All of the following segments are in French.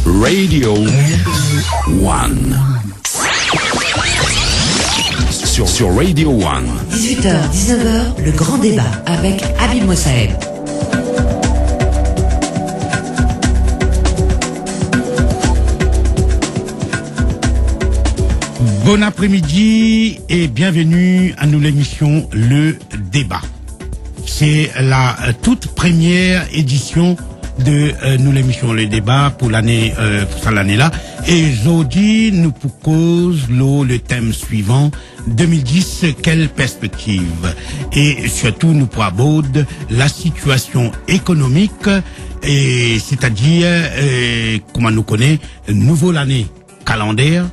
Radio One. Sur Radio One. 18h, 19h, le grand débat avec Habib Mosaeb. Bon après-midi et bienvenue à nous l'émission Le Débat. C'est la toute première édition de nous l'émission Le Débat pour l'année là. Et aujourd'hui nous proposons le thème suivant 2010, quelle perspective? Et surtout nous aborder la situation économique et c'est-à-dire comment nous connaît nouveau l'année calendaire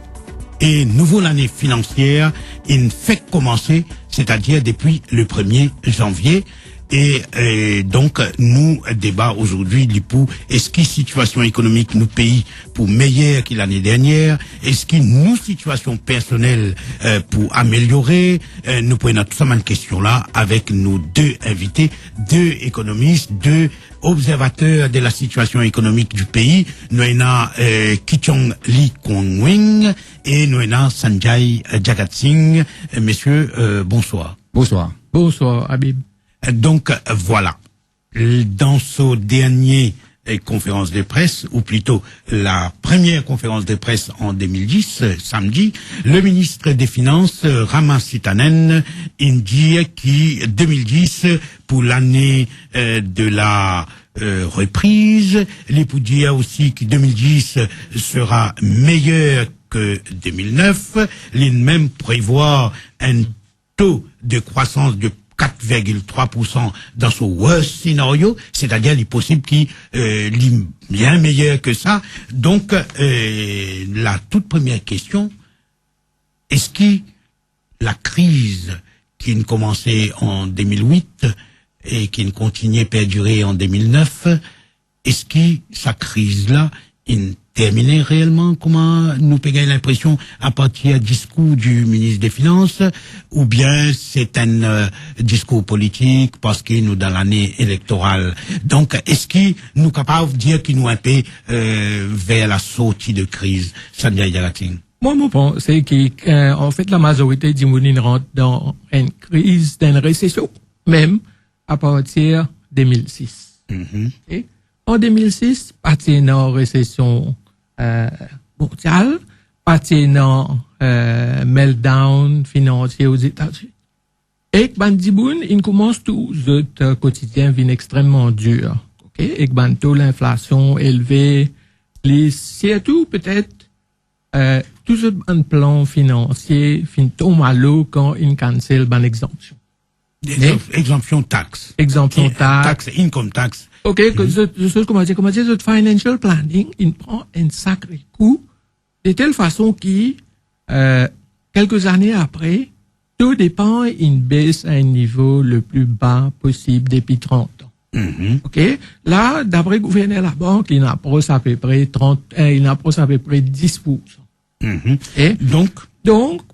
et nouveau l'année financière, il fait commencer, c'est-à-dire depuis le 1er janvier. Et donc, nous débat aujourd'hui, pour est-ce que situation économique nous pays pour meilleure que l'année dernière, est-ce que nous situation personnelle pour améliorer, nous prenons tout ça une question là avec nos deux invités, deux économistes, deux observateurs de la situation économique du pays. Nous avons Kichong Lee Kwong-wing et nous avons Sanjay Jagat Singh. Messieurs, bonsoir. Bonsoir. Bonsoir, Habib. Donc voilà, dans ce dernier conférence de presse, ou plutôt la première conférence de presse en 2010, samedi, le ministre des Finances, Raman Sitanen, dit qui 2010, pour l'année de la reprise, il peut dire aussi que 2010 sera meilleur que 2009, il même prévoit un taux de croissance de 4,3% dans ce worst scénario, c'est-à-dire il est possible qu'il bien meilleur que ça. Donc la toute première question, est-ce que la crise qui a commencé en 2008 et qui continue à perdurer en 2009, est-ce que cette crise-là terminé réellement? Comment nous payons l'impression à partir du discours du ministre des Finances, ou bien c'est un discours politique parce que nous dans l'année électorale? Donc, est-ce que nous capables de dire qu'il nous un peu vers la sortie de crise? Sanjay Jagating. Moi, mon point, c'est qu'en fait, la majorité du monde rentre dans une crise, dans une récession, même à partir de 2006. Et en 2006, parti dans récession mondiale, parti dans meltdown financier aux États-Unis. Et Bandiboun, il commence tout le quotidien vient extrêmement dur. OK? Et taux l'inflation élevé, surtout peut-être tout ce plan financier fin tombe à l'eau quand il cancelle ban exemption. Exemption taxe. Exemption taxe. Income tax. OK, comment dire, le financial planning, il prend un sacré coup, de telle façon que, quelques années après, tout dépend, il baisse à un niveau le plus bas possible depuis 30 ans. OK? Là, d'après le gouverneur de la banque, il approche à peu près 10%. Et donc,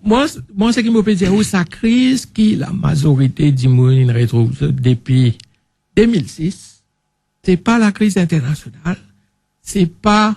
moi, ce qui me peut dire, sa crise qui la majorité du monde retrouve depuis 2006, c'est pas la crise internationale, c'est pas